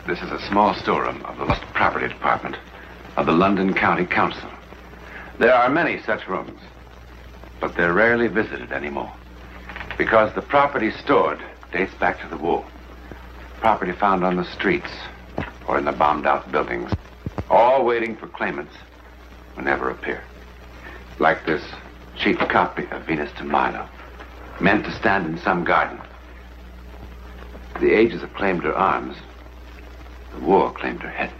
This is a small storeroom of the Lost Property Department of the London County Council. There are many such rooms, but they're rarely visited anymore because the property stored dates back to the war. Property found on the streets or in the bombed-out buildings, all waiting for claimants who never appear. Like this cheap copy of Venus de Milo, meant to stand in some garden. The ages have claimed her arms. The war claimed her head.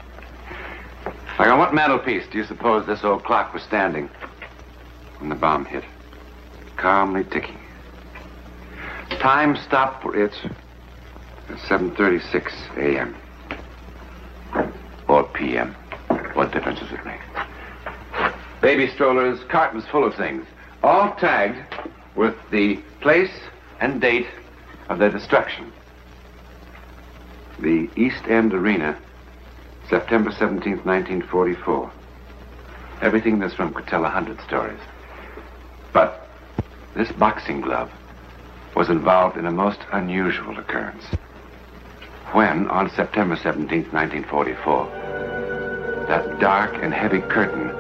Like on what mantelpiece do you suppose this old clock was standing when the bomb hit? Calmly ticking. Time stopped for it at 7:36 a.m. or p.m. What difference does it make? Baby strollers, cartons full of things, all tagged with the place and date of their destruction. The East End Arena, September 17th, 1944. Everything in this room could tell 100 stories. But this boxing glove was involved in a most unusual occurrence. When, on September 17th, 1944, that dark and heavy curtain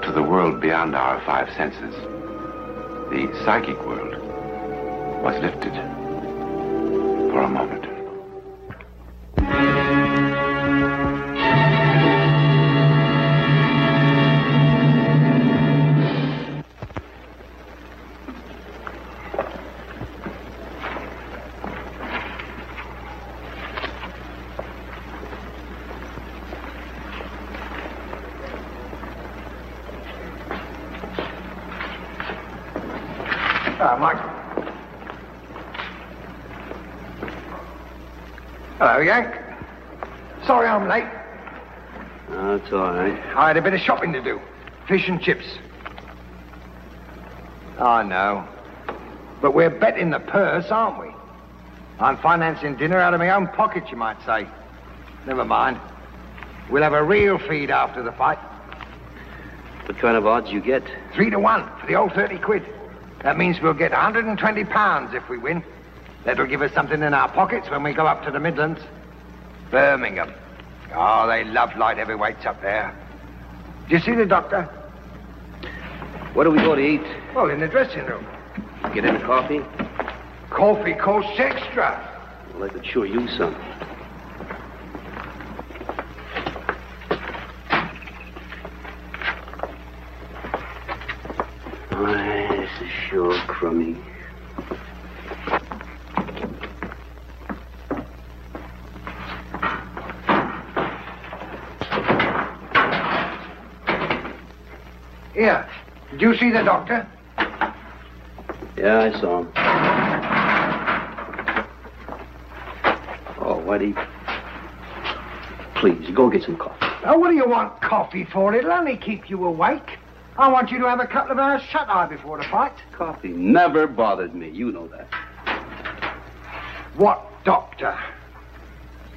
to the world beyond our five senses, the psychic world, was lifted for a moment. Mike. Hello, Yank. Sorry I'm late. Oh, it's all right. I had a bit of shopping to do. Fish and chips. I know. But we're betting the purse, aren't we? I'm financing dinner out of my own pocket, you might say. Never mind. We'll have a real feed after the fight. What kind of odds you get? 3 to 1 for the old 30 quid. That means we'll get 120 pounds if we win. That'll give us something in our pockets when we go up to the Midlands. Birmingham. Oh, they love light heavyweights up there. Do you see the doctor? Where do we go to eat? Well, in the dressing room. Get any coffee? Coffee costs extra. Well, I could sure use some. This is sure crummy. Here, did you see the doctor? Yeah, I saw him. Oh, Whitey. Please, go get some coffee. Oh, what do you want coffee for? It'll only keep you awake. I want you to have a couple of hours shut-eye before the fight. Coffee never bothered me. You know that. What doctor?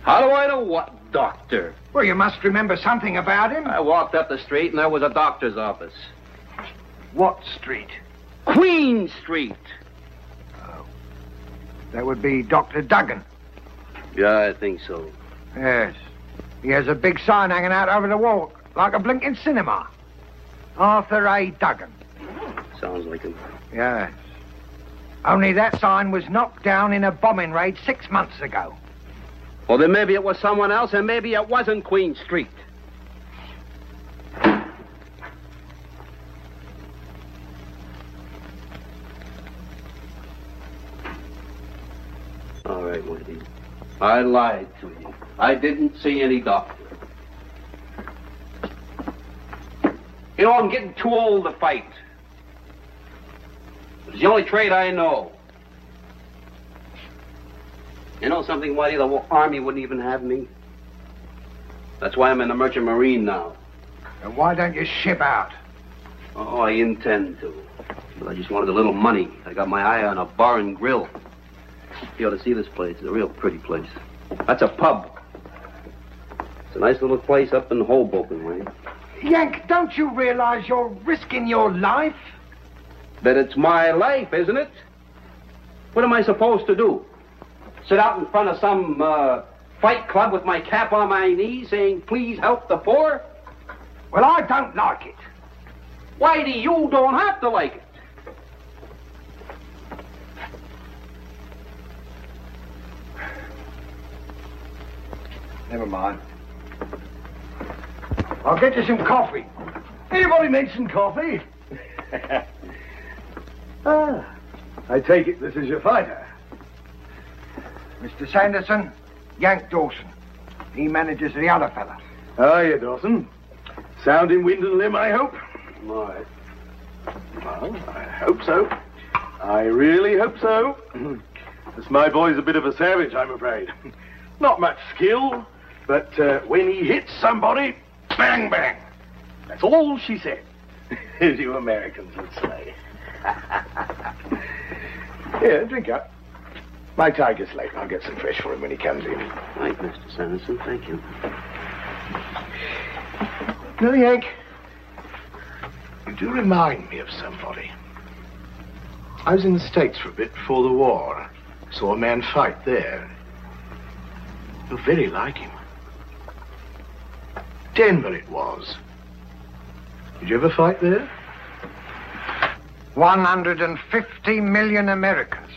How do I know what doctor? Well, you must remember something about him. I walked up the street and there was a doctor's office. What street? Queen Street. Oh. That would be Dr. Duggan. Yeah, I think so. Yes. He has a big sign hanging out over the wall, like a blinking cinema. Arthur A. Duggan. Sounds like him. Yes. Only that sign was knocked down in a bombing raid 6 months ago. Well, then maybe it was someone else, and maybe it wasn't Queen Street. All right, Whitey. I lied to you. I didn't see any doctor. You know, I'm getting too old to fight. It's the only trade I know. You know something, Whitey? The Army wouldn't even have me. That's why I'm in the Merchant Marine now. And why don't you ship out? Oh, I intend to. But I just wanted a little money. I got my eye on a bar and grill. You ought to see this place. It's a real pretty place. That's a pub. It's a nice little place up in Hoboken way. Yank, don't you realize you're risking your life? That it's my life, isn't it? What am I supposed to do? Sit out in front of some Fight Club with my cap on my knees saying, please help the poor? Well, I don't like it. Whitey, you don't have to like it. Never mind. I'll get you some coffee. Anybody need some coffee? I take it this is your fighter. Mr. Sanderson, Yank Dawson. He manages the other fella. How are you, Dawson? Sound in wind and limb, I hope? Right. Well, I hope so. I really hope so. This my boy's a bit of a savage, I'm afraid. Not much skill, but when he hits somebody, bang, bang. That's all she said, as you Americans would say. Here, drink up. My tiger's late. I'll get some fresh for him when he comes in. Right, Mr. Sanderson, thank you. No, Yank. You do remind me of somebody. I was in the States for a bit before the war. Saw a man fight there. You're very like him. Denver it was. Did you ever fight there? 150 million Americans.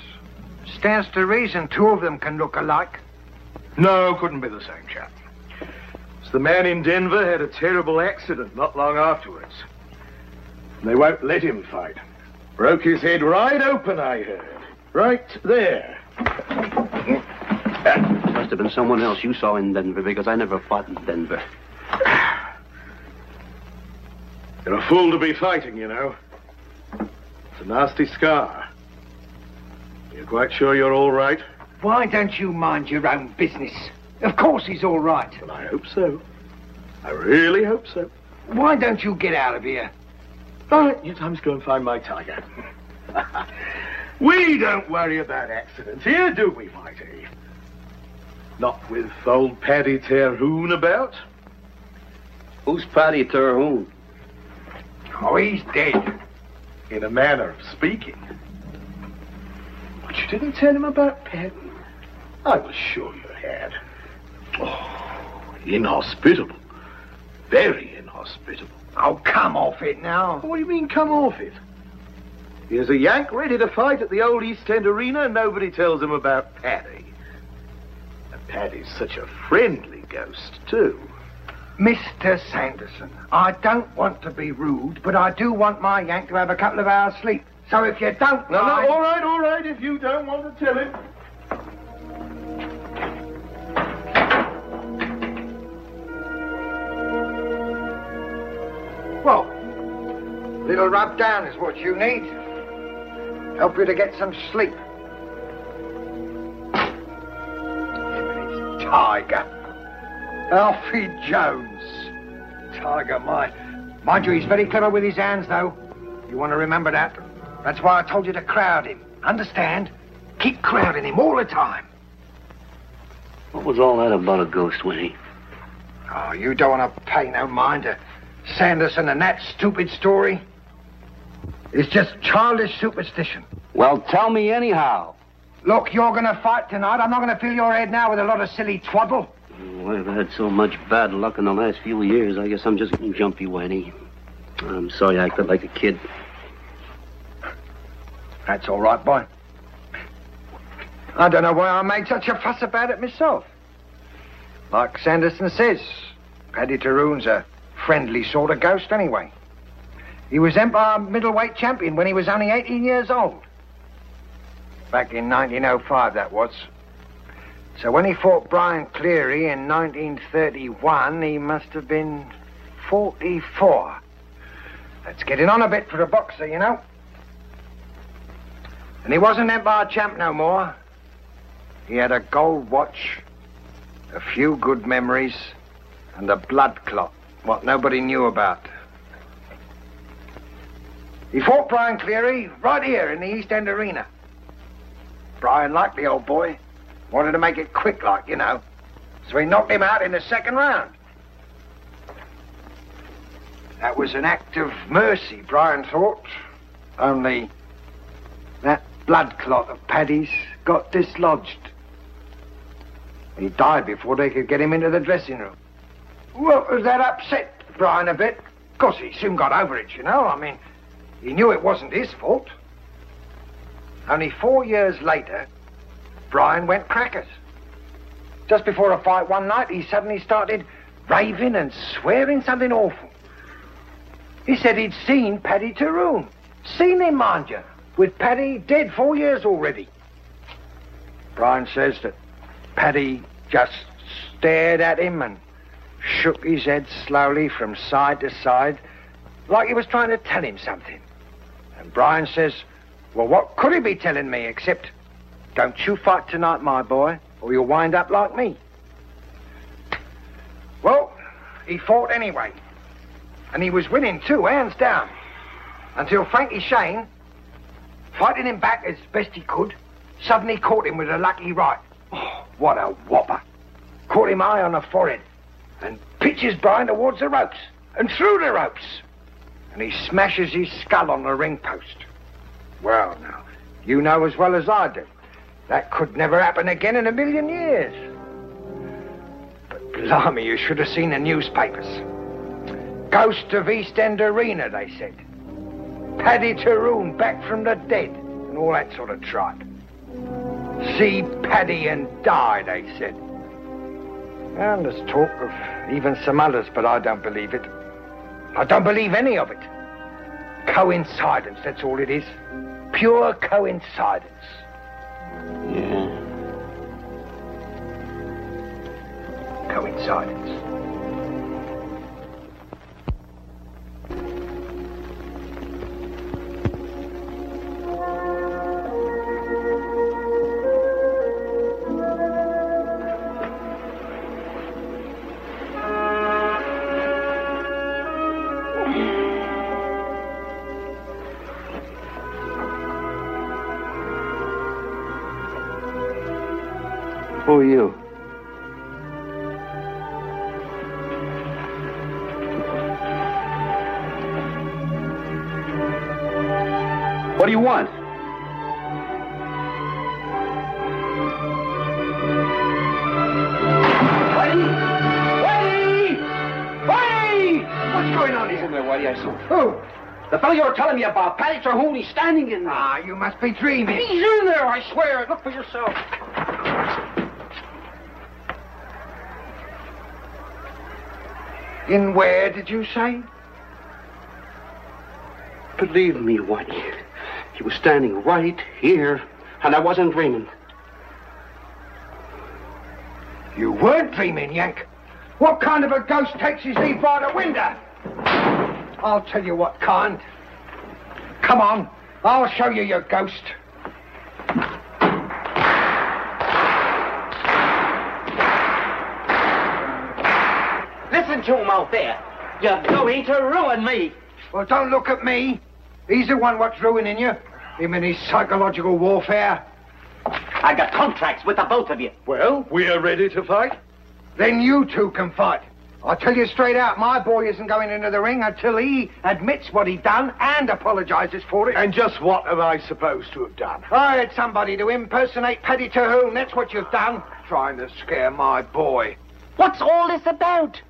Stands to reason 2 of them can look alike. No, couldn't be the same chap. It's the man in Denver had a terrible accident not long afterwards. And they won't let him fight. Broke his head right open, I heard. Right there. Must have been someone else you saw in Denver, because I never fought in Denver. You're a fool to be fighting, you know. It's a nasty scar. You're quite sure you're all right? Why don't you mind your own business? Of course he's all right. Well, I hope so. I really hope so. Why don't you get out of here? All right, you times go and find my tiger. We don't worry about accidents here, do we, Whitey? Not with old Paddy Terhune about. Who's Paddy Terhune? Oh, he's dead. In a manner of speaking. But you didn't tell him about Paddy? I was sure you had. Oh, inhospitable. Very inhospitable. Oh, come off it now. What do you mean, come off it? Here's a Yank ready to fight at the old East End Arena, and nobody tells him about Paddy. And Paddy's such a friendly ghost, too. Mr. Sanderson, I don't want to be rude, but I do want my Yank to have a couple of hours' sleep. So if you don't No, mind... all right, if you don't want to tell him. Well, little rub down is what you need. Help you to get some sleep. Tiger. Alfie Jones. Tiger, mind you, he's very clever with his hands, though. You want to remember that. That's why I told you to crowd him. Understand? Keep crowding him all the time. What was all that about a ghost, Winnie? Oh, you don't want to pay no mind to Sanderson and that stupid story. It's just childish superstition. Well, tell me anyhow. Look, you're going to fight tonight. I'm not going to fill your head now with a lot of silly twaddle. Oh, I've had so much bad luck in the last few years. I guess I'm just getting jumpy, Winnie. I'm sorry I acted like a kid. That's all right, boy. I don't know why I made such a fuss about it myself. Like Sanderson says, Paddy Terhune's a friendly sort of ghost anyway. He was Empire middleweight champion when he was only 18 years old. Back in 1905, that was. So when he fought Brian Cleary in 1931, he must have been 44. That's getting on a bit for a boxer, you know. And he wasn't Empire champ no more. He had a gold watch, a few good memories, and a blood clot, what nobody knew about. He fought Brian Cleary right here in the East End Arena. Brian liked the old boy. Wanted to make it quick like, you know. So he knocked him out in the second round. That was an act of mercy, Brian thought. Only that blood clot of Paddy's got dislodged. He died before they could get him into the dressing room. Well, that upset Brian a bit. Of course, he soon got over it, you know. I mean, he knew it wasn't his fault. Only 4 years later, Brian went crackers. Just before a fight one night, he suddenly started raving and swearing something awful. He said he'd seen Paddy Tyrone. Seen him, mind you, with Paddy dead 4 years already. Brian says that Paddy just stared at him and shook his head slowly from side to side, like he was trying to tell him something. And Brian says, well, what could he be telling me except, don't you fight tonight, my boy, or you'll wind up like me. Well, he fought anyway. And he was winning too, hands down. Until Frankie Shane, fighting him back as best he could, suddenly caught him with a lucky right. Oh, what a whopper. Caught him high on the forehead and pitches Brian towards the ropes and through the ropes. And he smashes his skull on the ring post. Well, now, you know as well as I do, that could never happen again in a million years. But blimey, you should have seen the newspapers. Ghost of East End Arena, they said. Paddy Tyrone back from the dead, and all that sort of tripe. See Paddy and die, they said. And there's talk of even some others, but I don't believe it. I don't believe any of it. Coincidence, that's all it is. Pure coincidence. Yeah. Coincidence. Who are you? What do you want? Whitey! What's going on here? Isn't there, Whitey? I saw. Who? The fellow you were telling me about, Paddy Tyrone, he's standing in there. Ah, you must be dreaming. He's in there, I swear. Look for yourself. In where, did you say? Believe me, Whitey. He was standing right here, and I wasn't dreaming. You weren't dreaming, Yank. What kind of a ghost takes his leave by the window? I'll tell you what kind. Come on, I'll show you your ghost. Listen to him out there. You're going to ruin me. Well, don't look at me. He's the one what's ruining you. Him and his psychological warfare. I got contracts with the both of you. Well, we are ready to fight. Then you two can fight. I'll tell you straight out, my boy isn't going into the ring until he admits what he done and apologizes for it. And just what am I supposed to have done? I had somebody to impersonate Paddy Tyrone. That's what you've done. Trying to scare my boy. What's all this about?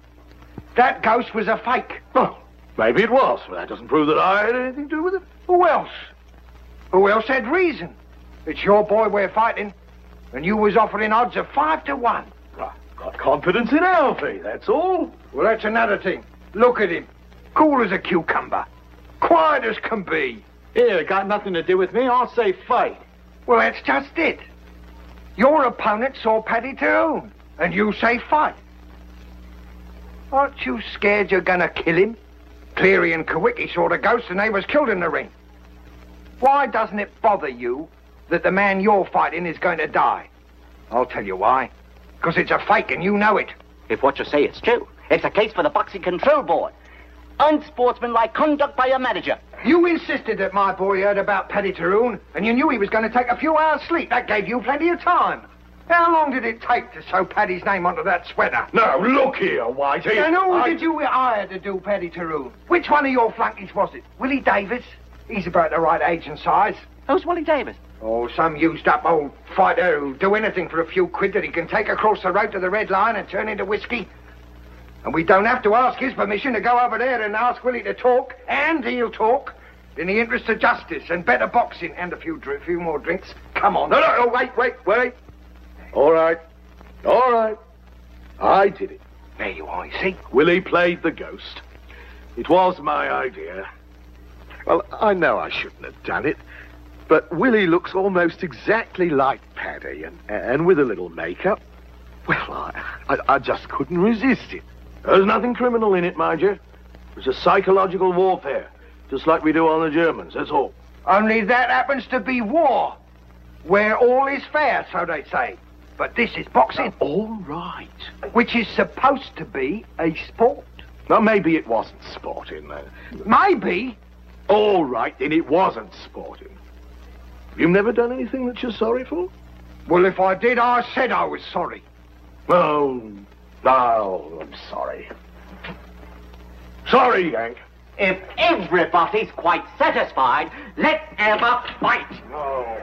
That ghost was a fake. Well, maybe it was, but that doesn't prove that I had anything to do with it. Who else? Who else had reason? It's your boy we're fighting, and you was offering odds of 5 to 1. Got confidence in Alfie, that's all. Well, that's another thing. Look at him. Cool as a cucumber. Quiet as can be. Here, got nothing to do with me. I'll say fight. Well, that's just it. Your opponent saw Paddy Tyrone, and you say fight. Aren't you scared you're gonna kill him? Cleary and Kawicki saw the ghost and they was killed in the ring. Why doesn't it bother you that the man you're fighting is going to die? I'll tell you why. Because it's a fake and you know it. If what you say is true, it's a case for the Boxing Control Board. Unsportsmanlike conduct by a manager. You insisted that my boy heard about Paddy Tyrone, and you knew he was going to take a few hours' sleep. That gave you plenty of time. How long did it take to sew Paddy's name onto that sweater? Now, look here, Whitey. And who did you hire to do Paddy Tyrone? Which one of your flunkies was it? Willie Davis? He's about the right age and size. Who's Willie Davis? Oh, some used-up old fighter who'll do anything for a few quid that he can take across the road to the Red Lion and turn into whiskey. And we don't have to ask his permission to go over there and ask Willie to talk, and he'll talk, in the interest of justice and better boxing and a few more drinks. Come on. No, wait. All right. I did it. There you are, you see? Willie played the ghost. It was my idea. Well, I know I shouldn't have done it, but Willie looks almost exactly like Paddy, and with a little makeup. Well, I just couldn't resist it. There's nothing criminal in it, mind you. It was a psychological warfare, just like we do on the Germans, that's all. Only that happens to be war, where all is fair, so they say. But this is boxing. All right. Which is supposed to be a sport. Now, maybe it wasn't sporting. Maybe. All right, then it wasn't sporting. You've never done anything that you're sorry for? Well, if I did, I said I was sorry. Oh, I'm sorry. Sorry, Yank. If everybody's quite satisfied, let's have a fight. Oh.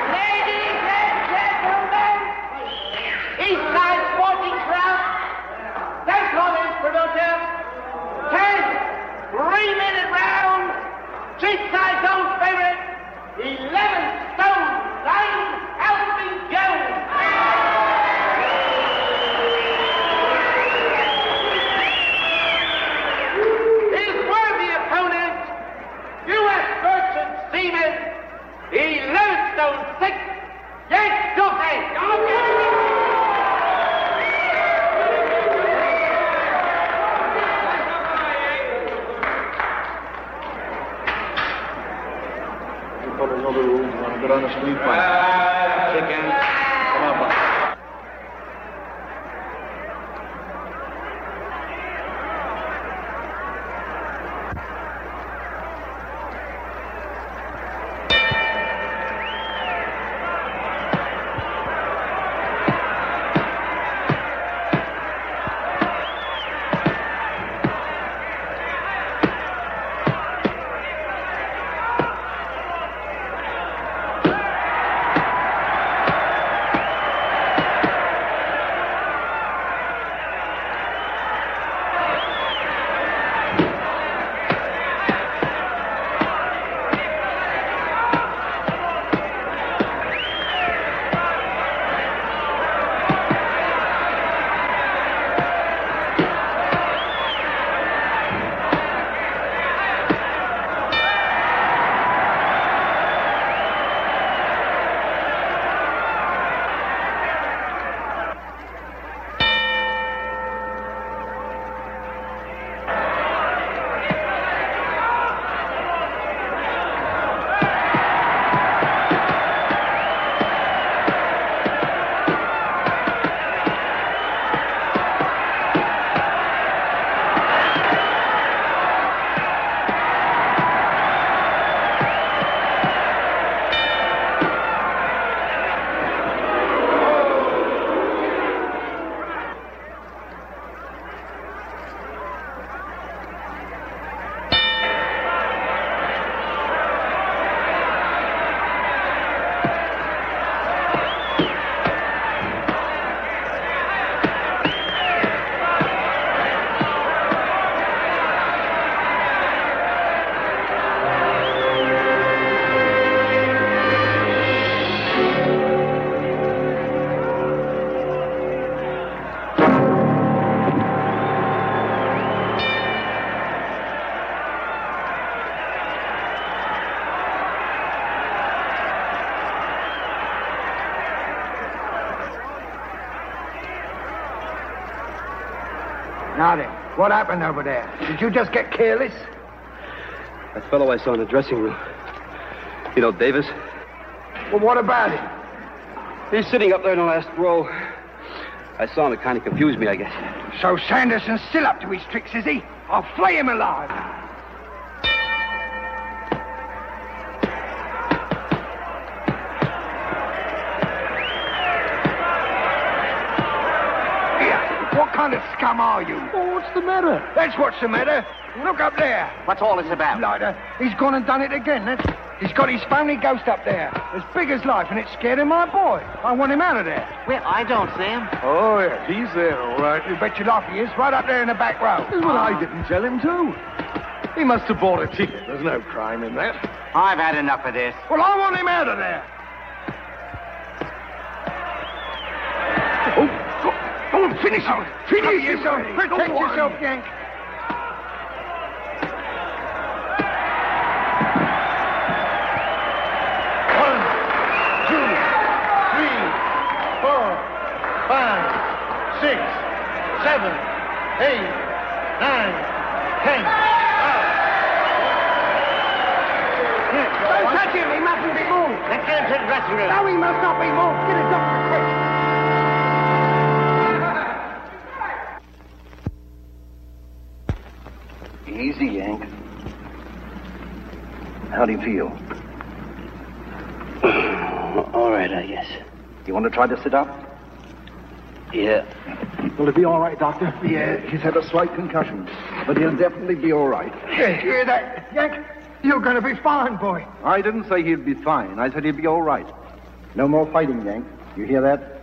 Ladies and gentlemen, Eastside Sporting Club, thanks for this promoter. 10 3-minute rounds, Eastside's own favorite, 11 stone, 9 Alvin Jones. His worthy opponent, U.S. Merchant Seaman, 11 stone 6, Yank Dawson. Follows all the rules. I'm good on a street fight. Shake hands. Come on, boss. Now then, what happened over there? Did you just get careless? That fellow I saw in the dressing room. You know, Davis? Well, what about him? He's sitting up there in the last row. I saw him. It kind of confused me, I guess. So Sanderson's still up to his tricks, is he? I'll flay him alive. What kind of scum are you? Oh, what's the matter? That's what's the matter. Look up there. What's all this about? Blighter, he's gone and done it again. He's got his phony ghost up there, as big as life, and it's scaring my boy. I want him out of there. Well, I don't see him. Oh, yeah, he's there, all right. You bet your life he is, right up there in the back row. That's what I didn't tell him to. He must have bought a ticket. There's no crime in that. I've had enough of this. Well, I want him out of there. Go on, finish him. Finish yourself. Protect yourself, Yank. Seven, 8, 9, 10. Don't touch him. He mustn't be moved. Let's get him to the dressing room. No, he must not be moved. Get a doctor quick. Easy, Yank. How do you feel? All right, I guess. You want to try to sit up? Yeah. Will it be all right, Doctor? Yeah, he's had a slight concussion, but he'll definitely be all right. Yeah, you hear that, Yank? You're going to be fine, boy. I didn't say he'd be fine. I said he'd be all right. No more fighting, Yank. You hear that?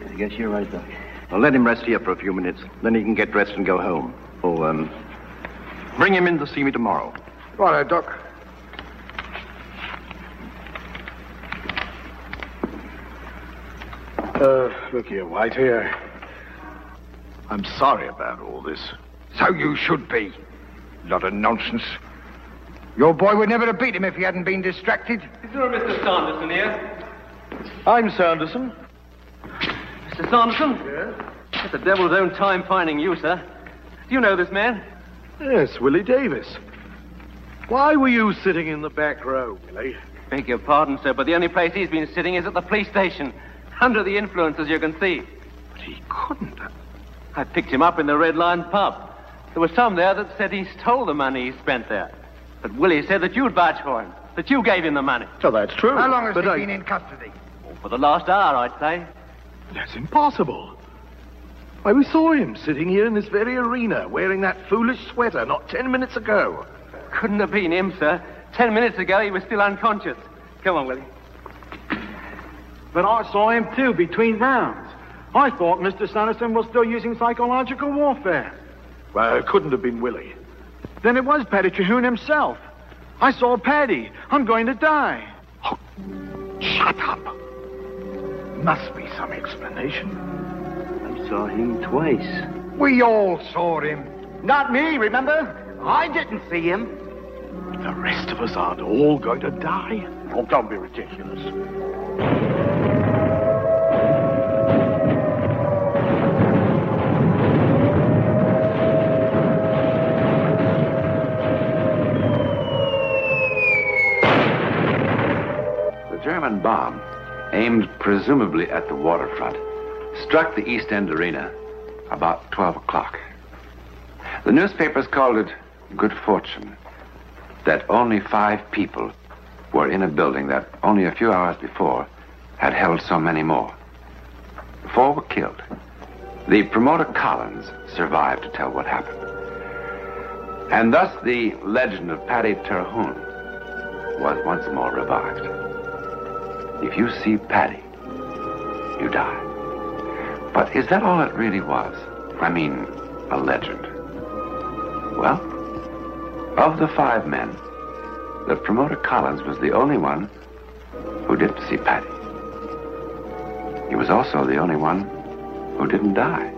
I guess you're right, Doc. Well, let him rest here for a few minutes. Then he can get dressed and go home. Oh, bring him in to see me tomorrow. Righto, Doc. Look here, White, here. I'm sorry about all this. So you should be. Lot of nonsense. Your boy would never have beat him if he hadn't been distracted. Is there a Mr. Sanderson here? I'm Sanderson. Mr. Sanderson? Yes? It's the devil's own time finding you, sir. Do you know this man? Yes, Willie Davis. Why were you sitting in the back row, Willie? Beg your pardon, sir, but the only place he's been sitting is at the police station. Under the influence, as you can see. But he couldn't. I picked him up in the Red Lion pub. There was some there that said he stole the money he spent there. But Willie said that you'd vouch for him, that you gave him the money. So that's true. How long has but he been in custody? Oh, for the last hour, I'd say. That's impossible. Why, we saw him sitting here in this very arena, wearing that foolish sweater not 10 minutes ago. Couldn't have been him, sir. 10 minutes ago, he was still unconscious. Come on, Willie. But I saw him, too, between rounds. I thought Mr. Sanderson was still using psychological warfare. Well, it couldn't have been Willie. Then it was Paddy Terhune himself. I saw Paddy. I'm going to die. Oh, shut up. Must be some explanation. I saw him twice. We all saw him. Not me, remember? I didn't see him. The rest of us aren't all going to die. Oh, don't be ridiculous. The German bomb, aimed presumably at the waterfront, struck the East End Arena about 12 o'clock. The newspapers called it good fortune that only 5 people were in a building that only a few hours before had held so many more. 4 were killed. The promoter Collins survived to tell what happened. And thus the legend of Paddy Terhune was once more revived. If you see Paddy, you die. But is that all it really was? I mean, a legend. Well, of the 5 men, the promoter Collins was the only one who didn't see Paddy. He was also the only one who didn't die.